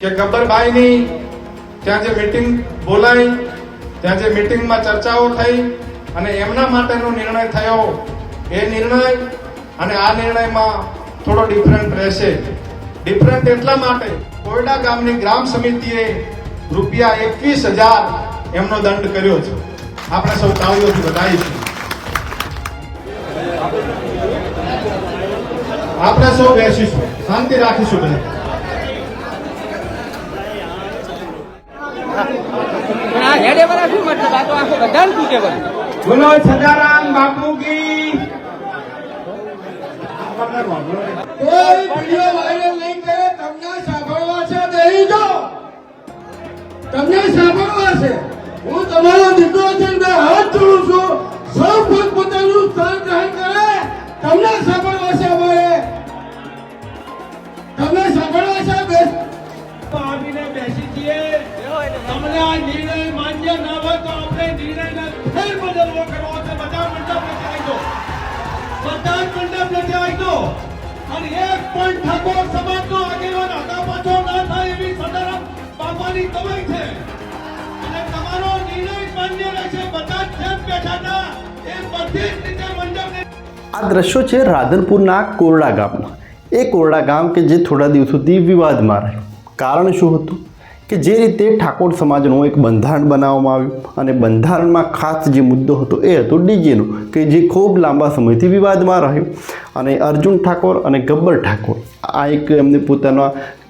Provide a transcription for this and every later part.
કે ગબ્બરભાઈની ત્યાં જે મીટિંગ બોલાઈ, ત્યાં જે મીટિંગમાં ચર્ચાઓ થઈ અને એમના માટેનો નિર્ણય થયો, એ નિર્ણય અને આ નિર્ણયમાં થોડો ડિફરન્ટ રહેશે. ડિફરન્ટ એટલા માટે કોયડા ગામની ગ્રામ સમિતિએ રૂપિયા 21,000 એમનો દંડ કર્યો છે. આપણે સૌ તાળીઓથી વધાવીશું. આપણે સૌ બેસીશું, શાંતિ રાખીશું. બધા બોલો સદારામ બાપુ કી. કોઈ વિડિયો વાયરલ નહીં કરે. તમને સાંભળવા છે નહીં જો તમને સાંભળવા છે. હું તમારો દીકરો છે ને હાથ જોડું છું. સૌ પોતપોતાનું સ્થાન ગ્રહણ કરે. તમને સાંભળવા છે. અમારે તમને સાંભળવા છે. આવીને બેસી છીએ. તમને આ નિર્ણય માન્ય ન હોય તો આપણે નિર્ણયને ફેર બદલવો કરવો છે. બધા મંડપ નથી આવ્યો, બધા મંડપ નથી આવ્યો અને એક પણ ઠાકોર સમાજનો આગેવાન આગા પાછો ના થાય એવી સદારામ બાપાની કમાઈ છે અને તમારો નિર્ણય માન્ય રહેશે. બધા જેમ બેઠા હતા એ બધી જ રીતે મંડપને. આ દ્રશ્યો છે રાધનપુરના કોરડા ગામના. એ કોરડા ગામ કે જે થોડા દિવસોથી વિવાદમાં રહ્યું. કારણ શું હતું કે જે રીતે ઠાકોર સમાજનું એક બંધારણ બનાવવામાં આવ્યું અને બંધારણમાં ખાસ જે મુદ્દો હતો એ હતો ડીજેનો, કે જે ખૂબ લાંબા સમયથી વિવાદમાં રહ્યો. અને અર્જુન ઠાકોર અને ગબ્બર ઠાકોર આ એક એમને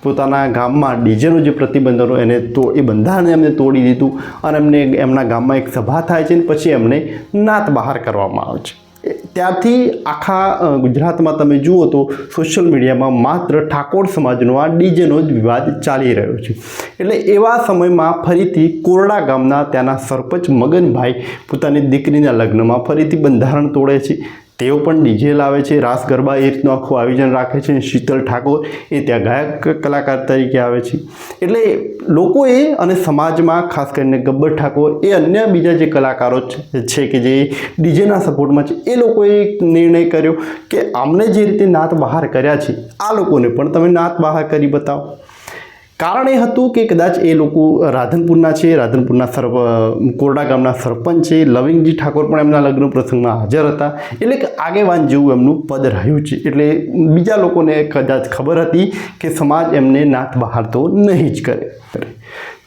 પોતાના ગામમાં ડીજેનો જે પ્રતિબંધ હતો એને એ બંધારણને એમને તોડી દીધું અને એમના ગામમાં એક સભા થાય છે અને પછી એમને નાત બહાર કરવામાં આવે છે. ત્યારથી આખા ગુજરાતમાં તમે જુઓ તો સોશિયલ મીડિયામાં માત્ર ઠાકોર સમાજનો આ ડીજેનો જ વિવાદ ચાલી રહ્યો છે. એટલે એવા સમયમાં ફરીથી કોરડા ગામના ત્યાંના સરપંચ મગનભાઈ પોતાની દીકરીના લગ્નમાં ફરીથી બંધારણ તોડે છે. તેઓ પણ ડીજે લાવે છે, રાસ ગરબા એ રીતનું આખું આયોજન રાખે છે. શીતલ ઠાકોર એ ત્યાં ગાયક કલાકાર તરીકે આવે છે. એટલે લોકોએ અને સમાજમાં ખાસ કરીને ગબ્બર ઠાકોર એ અન્ય બીજા જે કલાકારો છે કે જે ડીજેના સપોર્ટમાં છે, એ લોકોએ નિર્ણય કર્યો કે આમને જે રીતે નાત બહાર કર્યા છે આ લોકોને પણ તમે નાત બહાર કરી બતાવો. કારણ એ હતું કે કદાચ એ લોકો રાધનપુરના છે, રાધનપુરના કોરડા ગામના સરપંચ છે, લવિંગજી ઠાકોર પણ એમના લગ્ન પ્રસંગમાં હાજર હતા. એટલે કે આગેવાન જેવું એમનું પદ રહ્યું છે. એટલે બીજા લોકોને કદાચ ખબર હતી કે સમાજ એમને નાત બહાર તો નહીં જ કરે.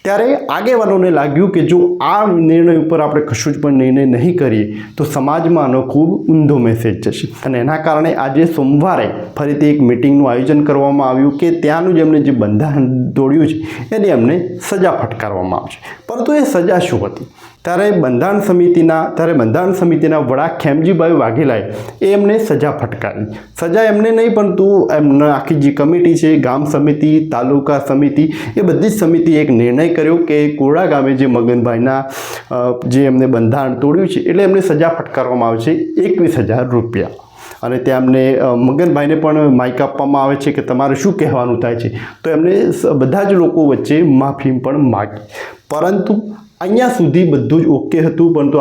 ત્યારે આગેવાનોને લાગ્યું કે જો આ નિર્ણય ઉપર આપણે કશું જ પણ નિર્ણય નહીં કરીએ તો સમાજમાં આનો ખૂબ ઊંધો મેસેજ જશે. અને એના કારણે આજે સોમવારે ફરીથી એક મિટિંગનું આયોજન કરવામાં આવ્યું કે ત્યાંનું જ એમને જે બંધારણ તોડ્યું છે એની એમને સજા ફટકારવામાં આવશે. પરંતુ એ સજા શું હતી? ત્યારે બંધારણ સમિતિના વડા ખેમજીભાઈ વાઘેલાએ એમને સજા ફટકારી. સજા એમને નહીં પરંતુ એમના આખી જે કમિટી છે, ગામ સમિતિ, તાલુકા સમિતિ, એ બધી જ સમિતિ એક નિર્ણય કર્યો કે કોરડા ગામે જે મગનભાઈના જે એમને બંધારણ તોડ્યું છે એટલે એમને સજા ફટકારવામાં આવે છે 21,000 રૂપિયા. અને ત્યાં એમને મગનભાઈને પણ માઇક આપવામાં આવે છે કે તમારે શું કહેવાનું થાય છે. તો એમને બધા જ લોકો વચ્ચે માફી પણ માગી. પરંતુ અહીંયા સુધી બધું જ ઓકે હતું. પરંતુ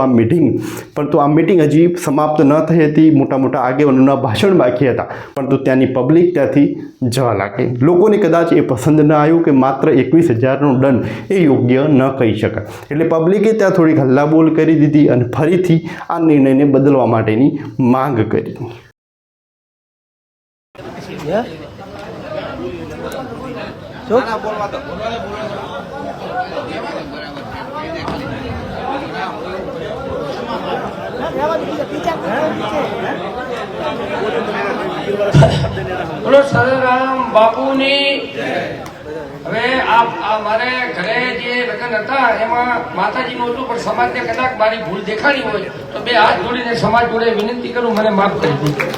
આ મિટિંગ હજી સમાપ્ત ન થઈ હતી. મોટા આગેવાનોના ભાષણ બાકી હતા. પરંતુ ત્યાંની પબ્લિક ત્યાંથી જવા લાગી. લોકોને કદાચ એ પસંદ ન આવ્યું કે માત્ર 21,000નો દંડ એ યોગ્ય ન કહી શકાય. એટલે પબ્લિકે ત્યાં થોડીક હલ્લાબોલ કરી દીધી અને ફરીથી આ નિર્ણયને બદલવા માટેની માંગ કરી. બોલો સદારામ બાપુની. હવે આ મારે ઘરે જે લગ્ન હતા એમાં માતાજીનું હતું, પણ સમાજને કદાચ મારી ભૂલ દેખાડી હોય તો બે હાથ જોડીને સમાજ જોડે વિનંતી કરું, મને માફ કરી દીધું.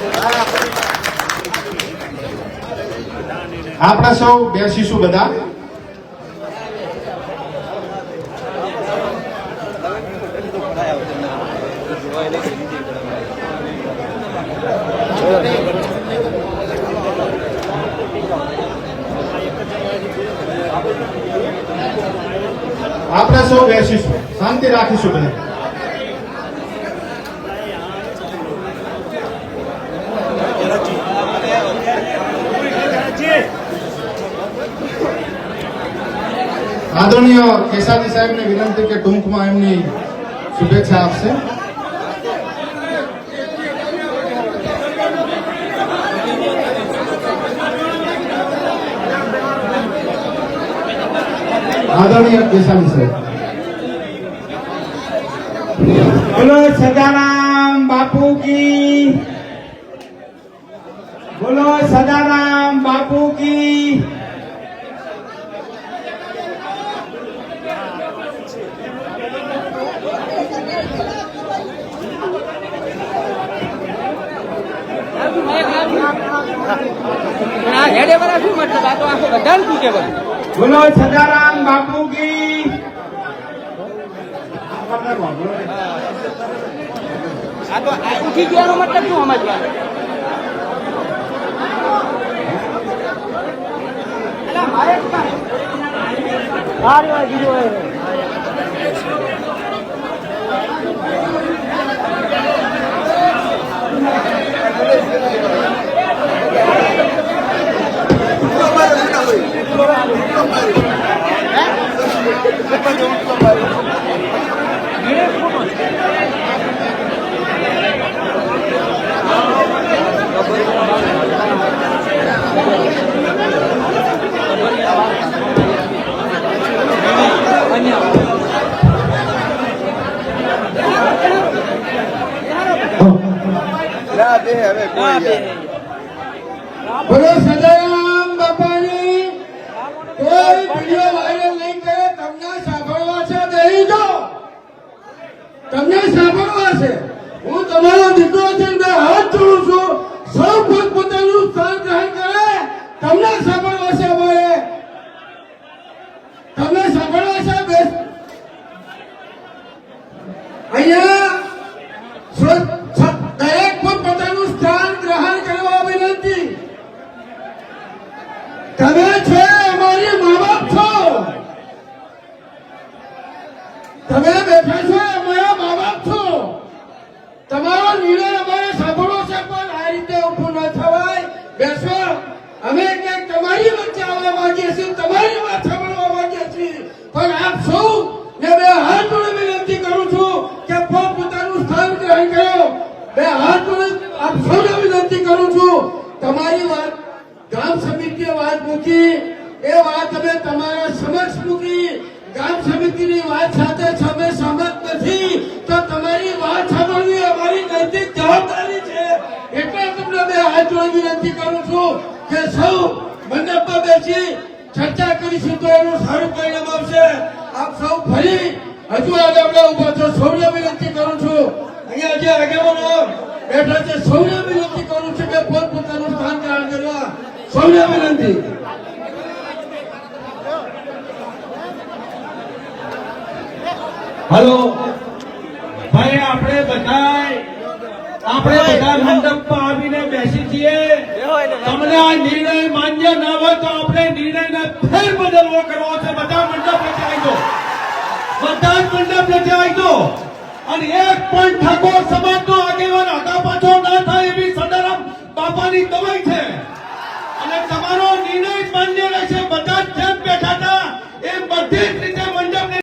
આપણે સૌ બેસીશું. બધા આપણે સૌ બેસીશું, શાંતિ રાખીશું. બધા આદરણીય કેસાજી સાહેબને વિનંતી કે ટૂંકમાં એમની શુભેચ્છા આપશે. આદરણીય કેસાજી સાહેબ. बोलो सदाराम बापू की, बोलो सदाराम बापू की. હેડે વાળા શું મતલબ આ તો આખો બધાને પૂછે બધું. बोलो सदाराम बापू की. આ તો આ ઉઠી ગયાનો મતલબ શું સમજવાનું? અલા મારે હારી વાર કીધું હોય. बोलो सदाराम बापानी. कोई वीडियो वायरल नहीं करे. તમને સાંભળવા છે બેહી જાઓ. તમને સાંભળવા છે. હું તમારો દીકરો છે ને હાથ જોડું છું. સૌ પોતપોતાનું સ્થાન ગ્રહણ કરે. તમને સાંભળવા છે અમારે. તમને સાંભળવા છે બેસ. અહીંયા દરેક પોતપોતાનું સ્થાન ગ્રહણ કરવા વિનંતી. તમે છે અમારી મા બાપ છો. તમે બેઠા છો અમારા મા બાપ છો. તમારો નિર્ણય અમારે સાંભળવો છે પણ આ રીતે ઉભું ન થવાય. બેસો. અમે ક્યાંક તમારી વચ્ચે આવવા માંગીએ છીએ, તમારી વાત સાંભળવા માંગીએ છીએ, પણ આપ સૌ ને બે હાથ જોડે વિનંતી કરું છું કે પોતાનું સ્થાન ગ્રહણ કરો. બે હાથ જોડે આપ સૌને વિનંતી કરું છું. તમારી વાત ગામ સમિતિએ વાત મૂકી, એ વાત અમે તમારા સમક્ષ મૂકી. ગામ સમિતિની વાત સાથે તમે સહમત નથી તો તમારી વાત સાંભળવી અમારી નૈતિક જવાબદારી છે. એટલે તમને બે હાથ જોડે વિનંતી કરું છું કે સૌ મંડપમાં બેસી ચર્ચા કરીશું તો એનું સારું પરિણામ આવશે. આપ સૌ ફરી હજુ આગળ ઉભા છો. સૌને વિનંતી કરું છું. અહીંયા જે આગેવાનો બેઠા છે સૌને વિનંતી કરું છું કે પોતપોતાનું સ્થાન ગ્રહણ કરવા. સૌને વિનંતી. હલો ભાઈ, આપણે બધા મંડપમાં આવીને બેસી છીએ. તમને આ નિર્ણય માન્ય ન હોય તો આપણે નિર્ણયને ફેર બદલવો કરવો છે. બધા મંડપ નીચે આવી દો. બધા જ મંડપ નીચે આવી દો. અને એક પણ ઠાકોર સમાજનો આગેવાન આગા પાછો ના થાય એવી સદારામ બાપાની દવાઈ છે. અને તમારો નિર્ણય માન્ય રહેશે. બધા જ જેમ બેઠા હતા એ બધી જ રીતે મંડપને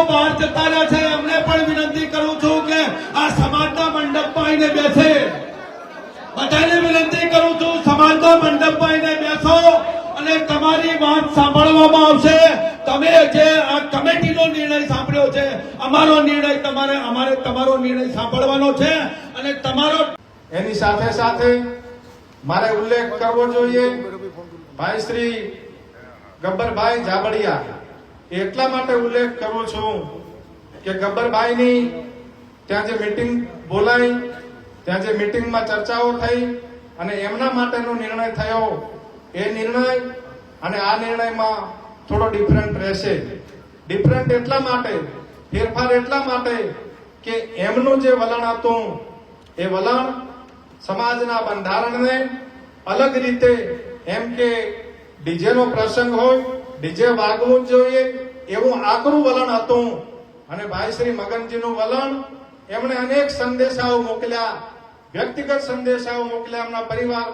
બહાર જતા રહ્યા છે. અમને પણ વિનંતી કરું છું કે આ સમાજના મંડપમાં આવીને બેસે. બધાને વિનંતી કરું છું સમાજના મંડપમાં આવીને બેસો અને તમારી વાત સાંભળવામાં આવશે. તમે જે આ કમિટીનો નિર્ણય સાંભળ્યો છે, અમારો નિર્ણય તમારો નિર્ણય સાંભળવાનો છે. અને તમારો એની સાથે સાથે મારે ઉલ્લેખ કરવો જોઈએ ભાઈ શ્રી ગબ્બરભાઈ જાબડિયા. એટલા માટે ઉલ્લેખ કરું છું કે ગબ્બરભાઈની ત્યાં જે મીટિંગ બોલાઈ, ત્યાં જે મીટિંગમાં ચર્ચાઓ થઈ અને એમના માટેનો નિર્ણય થયો, એ નિર્ણય અને આ નિર્ણયમાં થોડો ડિફરન્ટ રહેશે. ડિફરન્ટ એટલા માટે, ફેરફાર એટલા માટે કે એમનું જે વલણ હતું એ વલણ સમાજના બંધારણને અલગ રીતે, એમ કે ડીજેનો પ્રસંગ હોય, ડીજે વાગવું જ જોઈએ એવું આકરું વલણ હતું. અને ભાઈ શ્રી મગનજીનું વલણ, એમણે અનેક સંદેશાઓ મોકલ્યા, વ્યક્તિગત સંદેશાઓ મોકલ્યા, એમના પરિવાર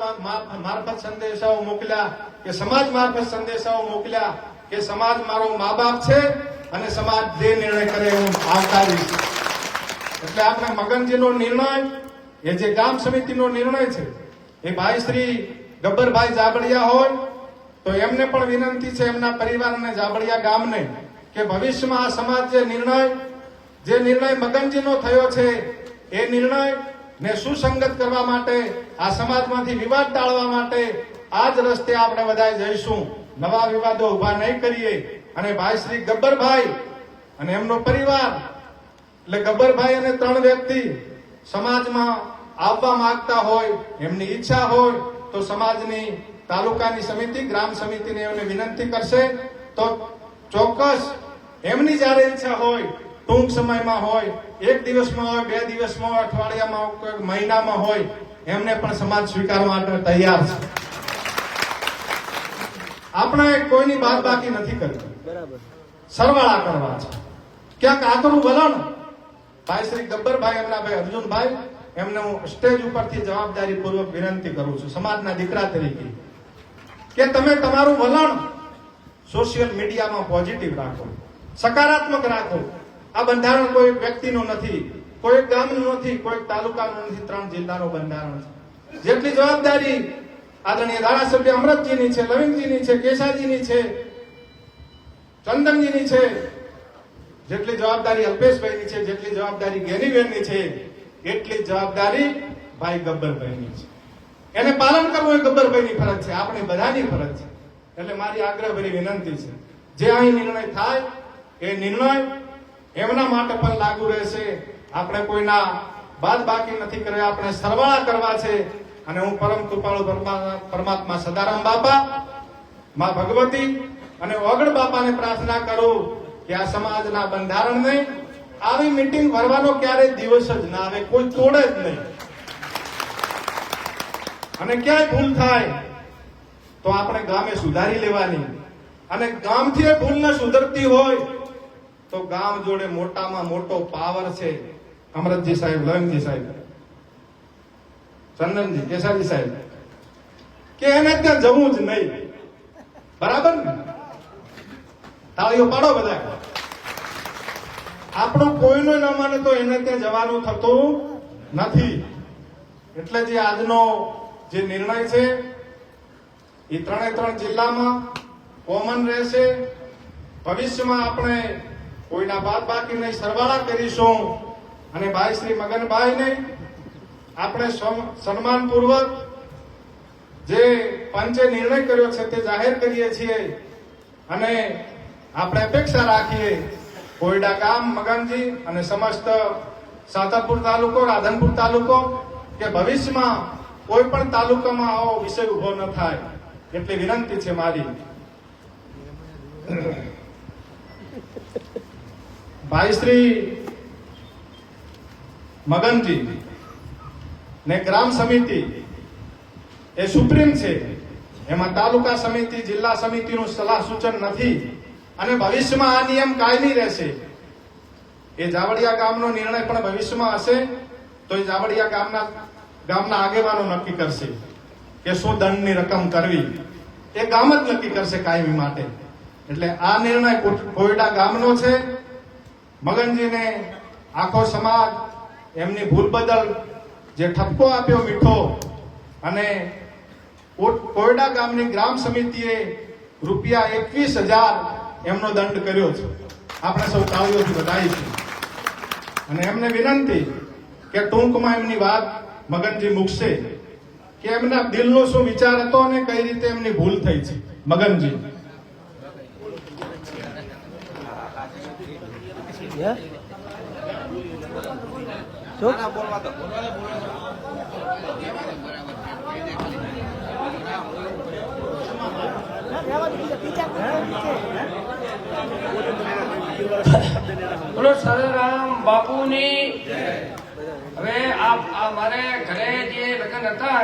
મારફત સંદેશાઓ મોકલ્યા કે સમાજ મારફત સંદેશાઓ મોકલ્યા કે સમાજ મારો મા બાપ છે અને સમાજ જે નિર્ણય કરે હું આવકારીશ. એટલે આપણે મગનજીનો નિર્ણય એ જે ગામ સમિતિનો નિર્ણય છે એ ભાઈ શ્રી ગબ્બરભાઈ જાબડિયા હોય તો એમને પણ વિનંતી છે એમના પરિવાર અને જાબડિયા ગામને કે ભવિષ્યમાં આ સમાજ જે નિર્ણય મગનજીનો થયો છે એ નિર્ણય ને સુસંગત કરવા માટે આ સમાજમાંથી વિવાદ ટાળવા માટે આ જ રસ્તે આપણે બધા જઈશું. નવા વિવાદો ઉભા નહીં કરીએ. અને ભાઈ શ્રી ગબ્બરભાઈ અને એમનો પરિવાર એટલે ગબ્બરભાઈ અને 3 વ્યક્તિ સમાજમાં આવવા માંગતા હોય, એમની ઈચ્છા હોય તો સમાજની તાલુકાની સમિતિ ગ્રામ સમિતિને એમને વિનંતી કરશે તો ચોક્કસ એમની જ્યારે ઈચ્છા હોય, ટૂંક સમયમાં હોય, 1 દિવસમાં હોય, 2 દિવસમાં હોય, અઠવાડિયામાં હોય, મહિનામાં હોય, એમને પણ સમાજ સ્વીકારવા માટે તૈયાર છે. આપણે કોઈની બાદ બાકી નથી કરવી, સરવાળા કરવા છે. ક્યાંક આકરું વલણ ભાઈ શ્રી ગબ્બરભાઈ એમના ભાઈ અર્જુનભાઈ એમને હું સ્ટેજ ઉપરથી જવાબદારી પૂર્વક વિનંતી કરું છું સમાજના દીકરા તરીકે કે તમે તમારું વલણ સોશિયલ મીડિયામાં પોઝિટિવ રાખો, સકારાત્મક રાખો. આ બંધારણ કોઈ વ્યક્તિનું નથી, કોઈ ગામનું નથી, કોઈ તાલુકાનું નથી, 3 જિલ્લાનું બંધારણ છે. જેટલી જવાબદારી આદરણીય ધારાસભ્ય અમરતજીની છે, લવિંગજીની છે, કેશાજીની છે, ચંદનજીની છે, જેટલી જવાબદારી અલ્પેશભાઈની છે, જેટલી જવાબદારી જ્ઞાનીબેનની છે, એટલી જવાબદારી ભાઈ ગબ્બરભાઈની છે. એને પાલન કરવું એ ગબ્બરભાઈની ફરજ છે, આપણી બધાની ફરજ છે. એટલે મારી આગ્રહભરી વિનંતી છે જે અહીં નિર્ણય થાય એ નિર્ણય એમના માટે પણ લાગુ રહેશે. આપણે કોઈના બાદ બાકી નથી કર્યા, આપણે સરવાળા કરવા છે. અને હું પરમ કૃપાળુ પરમાત્મા સદારામ બાપા, માં ભગવતી અને ઓગળ બાપાને પ્રાર્થના કરું કે આ સમાજના બંધારણને આવી મીટિંગ ભરવાનો ક્યારેય દિવસ જ ના આવે, કોઈ તોડે જ નહીં. અને ક્યાંય ભૂલ થાય તો આપણે ગામે સુધારી લેવાની. અને ગામથી એ ભૂલ ન સુધરતી હોય તો ગામ જોડે મોટામાં મોટો પાવર છે અમરતજી સાહેબ, લવિંગજી સાહેબ, ચંદનજી, કેશાજી સાહેબ, કે એને ત્યાં જવું જ નહીં. બરાબર ને? તાળીઓ પાડો બધા. આપણું કોઈનું ન માને તો એને ત્યાં જવાનું થતું નથી. એટલે જે આજનો જે નિર્ણય છે એ 3 જિલ્લામાં કોમન રહેશે. ભવિષ્યમાં આપણે કોઈના બાદ બાકી નહીં, સરવાળા કરીશું. અને ભાઈ શ્રી મગનભાઈને આપણે સન્માનપૂર્વક જે પંચે નિર્ણય કર્યો છે તે જાહેર કરીએ છીએ. અને આપણે અપેક્ષા રાખીએ કોયડા ગામ, મગનજી અને સમસ્ત સાતરપુર તાલુકો, રાધનપુર તાલુકો કે ભવિષ્યમાં કોઈ પણ તાલુકામાં આવો વિષય ઉભો ન થાય એટલી વિનંતી છે મારી. ભાઈ શ્રી મગનજી ને ગ્રામ સમિતિ એ સુપ્રીમ છે, એમાં તાલુકા સમિતિ, જિલ્લા સમિતિનું સલાહ સૂચન નથી. અને ભવિષ્યમાં આ નિયમ કાયમી રહેશે. એ જાવડિયા ગામનો નિર્ણય પણ ભવિષ્યમાં હશે તો એ જાવડિયા ગામના આગેવાનો નક્કી કરશે કે શું દંડની રકમ કરવી. એ ગામ જ નક્કી કરશે કાયમી માટે. એટલે આ નિર્ણય કોયડા ગામનો છે. મગનજીને આખો સમાજ એમની ભૂલ બદલ જે ઠપકો આપ્યો મીઠો, અને કોયડા ગામની ગ્રામ સમિતિએ રૂપિયા 21,000 એમનો દંડ કર્યો છે. આપણે સૌ તાળીઓથી વધાવીશું. અને એમને વિનંતી કે ટૂંકમાં એમની વાત મગનજી મૂકશે કે એમના દિલનો શું વિચાર હતો અને કઈ રીતે એમની ભૂલ થઈ છે. મગનજી. બોલો સદારામ બાપુની. હવે આ મારે ઘરે જે લગ્ન હતા